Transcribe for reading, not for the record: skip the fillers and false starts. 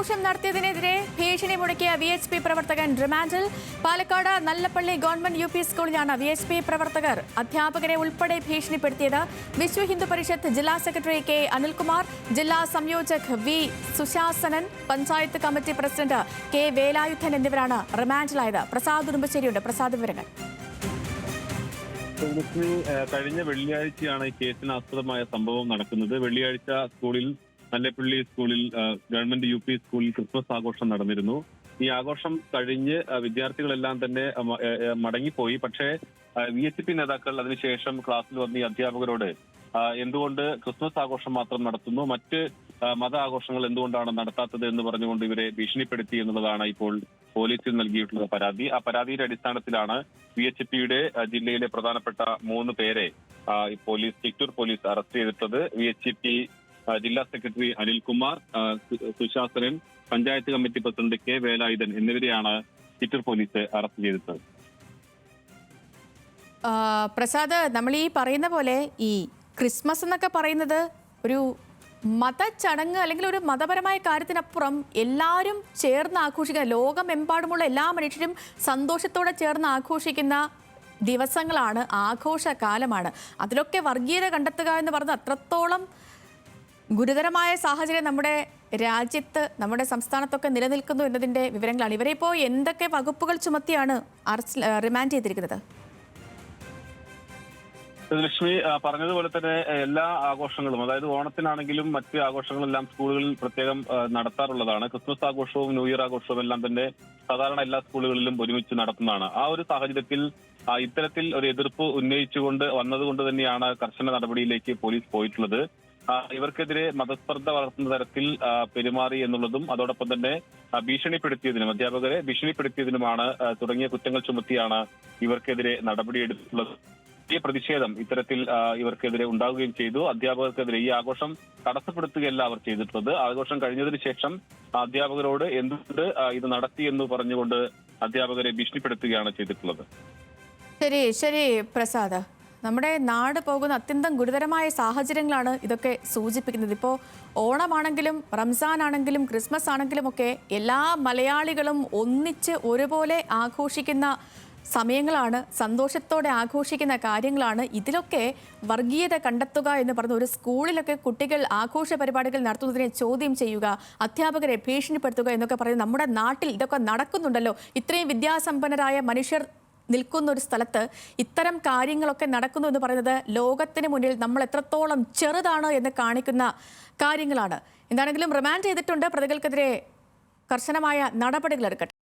ആഘോഷം നടത്തിയതിനെതിരെ ഭീഷണി മുടക്കിയ VHP പ്രവർത്തകൻ റിമാൻഡിൽ. പാലക്കാട് നല്ലപ്പള്ളി ഗവൺമെന്റ് UP സ്കൂളിലാണ് VHP പ്രവർത്തകർ അധ്യാപകരെ ഉൾപ്പെടെ ഭീഷണിപ്പെടുത്തിയത്. വിശ്വ ഹിന്ദു പരിഷത്ത് ജില്ലാ സെക്രട്ടറി K അനിൽകുമാർ, ജില്ലാ സംയോജക് V Sushasanan, panchayat committee president K Velayudhan എന്നിവരാണ് റിമാൻഡിലായത്. പ്രസാദ് ഉടുമ്പശ്ശേരിയുണ്ട്. പ്രസാദ് വിവരങ്ങൾ. കഴിഞ്ഞ വെള്ളിയാഴ്ചയാണ് ഈ കേസിന് ആസ്പദമായ സംഭവം നടക്കുന്നത്. വെള്ളിയാഴ്ച സ്കൂളിൽ നല്ലപ്പള്ളി സ്കൂളിൽ ഗവൺമെന്റ് UP സ്കൂളിൽ ക്രിസ്മസ് ആഘോഷം നടന്നിരുന്നു. ഈ ആഘോഷം കഴിഞ്ഞ് വിദ്യാർത്ഥികളെല്ലാം തന്നെ മടങ്ങിപ്പോയി. പക്ഷേ VHP നേതാക്കൾ അതിനുശേഷം ക്ലാസ്സിൽ വന്ന് ഈ അധ്യാപകരോട് എന്തുകൊണ്ട് ക്രിസ്മസ് ആഘോഷം മാത്രം നടത്തുന്നു, മറ്റ് മത ആഘോഷങ്ങൾ എന്തുകൊണ്ടാണ് നടത്താത്തത് എന്ന് പറഞ്ഞുകൊണ്ട് ഇവരെ ഭീഷണിപ്പെടുത്തി എന്നുള്ളതാണ് ഇപ്പോൾ പോലീസിൽ നൽകിയിട്ടുള്ള പരാതി. ആ പരാതിയുടെ അടിസ്ഥാനത്തിലാണ് VHPയുടെ ജില്ലയിലെ പ്രധാനപ്പെട്ട 3 പേരെ ചിറ്റൂർ പോലീസ് അറസ്റ്റ് ചെയ്തിട്ടുള്ളത്. VHP ജില്ലാ secretary Anilkumar, Sushasanan, panchayat committee president K Velayudhan എന്നിവരെയാണ് ചിറ്റൂർ പോലീസ് അറസ്റ്റ് ചെയ്തിട്ടുള്ളത്. പ്രസാദ്, നമ്മൾ ഈ പറയുന്ന പോലെ ഈ ക്രിസ്മസ് എന്നൊക്കെ പറയുന്നത് ഒരു മതചടങ്ങ് അല്ലെങ്കിൽ ഒരു മതപരമായ കാര്യത്തിനപ്പുറം എല്ലാവരും ചേർന്ന് ആഘോഷിക്കുന്ന, ലോകമെമ്പാടുമുള്ള എല്ലാ മനുഷ്യരും സന്തോഷത്തോടെ ചേർന്ന് ആഘോഷിക്കുന്ന ദിവസങ്ങളാണ്, ആഘോഷകാലമാണ്. അതിലൊക്കെ വർഗീയത കണ്ടെത്തുക എന്ന് പറഞ്ഞത് അത്രത്തോളം ഗുരുതരമായ സാഹചര്യം നമ്മുടെ രാജ്യത്ത്, നമ്മുടെ സംസ്ഥാനത്തൊക്കെ നിലനിൽക്കുന്നു എന്നതിൻ്റെ വിവരങ്ങളാണ്. ഇവരെ ഇപ്പോൾ എന്തൊക്കെ വകുപ്പുകൾ ചുമത്തിയാണ് റിമാൻഡ് ചെയ്തിരിക്കുന്നത്? ലക്ഷ്മി പറഞ്ഞതുപോലെ തന്നെ എല്ലാ ആഘോഷങ്ങളും, അതായത് ഓണത്തിനാണെങ്കിലും മറ്റ് ആഘോഷങ്ങളെല്ലാം സ്കൂളുകളിൽ പ്രത്യേകം നടത്താറുള്ളതാണ്. ക്രിസ്മസ് ആഘോഷവും ന്യൂ ഇയർ ആഘോഷവും എല്ലാം തന്നെ സാധാരണ എല്ലാ സ്കൂളുകളിലും ഒരുമിച്ച് നടത്തുന്നതാണ്. ആ ഒരു സാഹചര്യത്തിൽ ഇത്തരത്തിൽ ഒരു എതിർപ്പ് ഉന്നയിച്ചുകൊണ്ട് വന്നതുകൊണ്ട് തന്നെയാണ് കർശന നടപടിയിലേക്ക് പോലീസ് പോയിട്ടുള്ളത്. ഇവർക്കെതിരെ മതസ്പർദ്ധ വളർത്തുന്ന തരത്തിൽ പെരുമാറി എന്നുള്ളതും അതോടൊപ്പം തന്നെ ഭീഷണിപ്പെടുത്തിയതിനും, അധ്യാപകരെ ഭീഷണിപ്പെടുത്തിയതിനുമാണ് തുടങ്ങിയ കുറ്റങ്ങൾ ചുമത്തിയാണ് ഇവർക്കെതിരെ നടപടിയെടുത്തിട്ടുള്ളത്. ഈ പ്രതിഷേധം ഇത്തരത്തിൽ ഇവർക്കെതിരെ ഉണ്ടാവുകയും ചെയ്തു. അധ്യാപകർക്കെതിരെ ഈ ആഘോഷം തടസ്സപ്പെടുത്തുകയല്ല അവർ ചെയ്തിട്ടുള്ളത്. ആഘോഷം കഴിഞ്ഞതിന് ശേഷം അധ്യാപകരോട് എന്തുകൊണ്ട് ഇത് നടത്തി എന്ന് പറഞ്ഞുകൊണ്ട് അധ്യാപകരെ ഭീഷണിപ്പെടുത്തുകയാണ് ചെയ്തിട്ടുള്ളത്. ശരി പ്രസാദ്, നമ്മുടെ നാട് പോകുന്ന അത്യന്തം ഗുരുതരമായ സാഹചര്യങ്ങളാണ് ഇതൊക്കെ സൂചിപ്പിക്കുന്നത്. ഇപ്പോൾ ഓണമാണെങ്കിലും റംസാൻ ആണെങ്കിലും ക്രിസ്മസ് ആണെങ്കിലും ഒക്കെ എല്ലാ മലയാളികളും ഒന്നിച്ച് ഒരുപോലെ ആഘോഷിക്കുന്ന സമയങ്ങളാണ്, സന്തോഷത്തോടെ ആഘോഷിക്കുന്ന കാര്യങ്ങളാണ്. ഇതിലൊക്കെ വർഗീയത കണ്ടെത്തുക എന്ന് പറഞ്ഞ ഒരു സ്കൂളിലൊക്കെ കുട്ടികൾ ആഘോഷ പരിപാടികൾ നടത്തുന്നതിനെ ചോദ്യം ചെയ്യുക, അധ്യാപകരെ ഭീഷണിപ്പെടുത്തുക എന്നൊക്കെ പറയുന്നത് നമ്മുടെ നാട്ടിൽ ഇതൊക്കെ നടക്കുന്നുണ്ടല്ലോ. ഇത്രയും വിദ്യാസമ്പന്നരായ മനുഷ്യർ നിൽക്കുന്ന ഒരു സ്ഥലത്ത് ഇത്തരം കാര്യങ്ങളൊക്കെ നടക്കുന്നു എന്ന് പറയുന്നത് ലോകത്തിന് മുന്നിൽ നമ്മൾ എത്രത്തോളം ചെറുതാണ് എന്ന് കാണിക്കുന്ന കാര്യങ്ങളാണ്. എന്താണെങ്കിലും റിമാൻഡ് ചെയ്തിട്ടുണ്ട്. പ്രതികൾക്കെതിരെ കർശനമായ നടപടികൾ എടുക്കട്ടെ.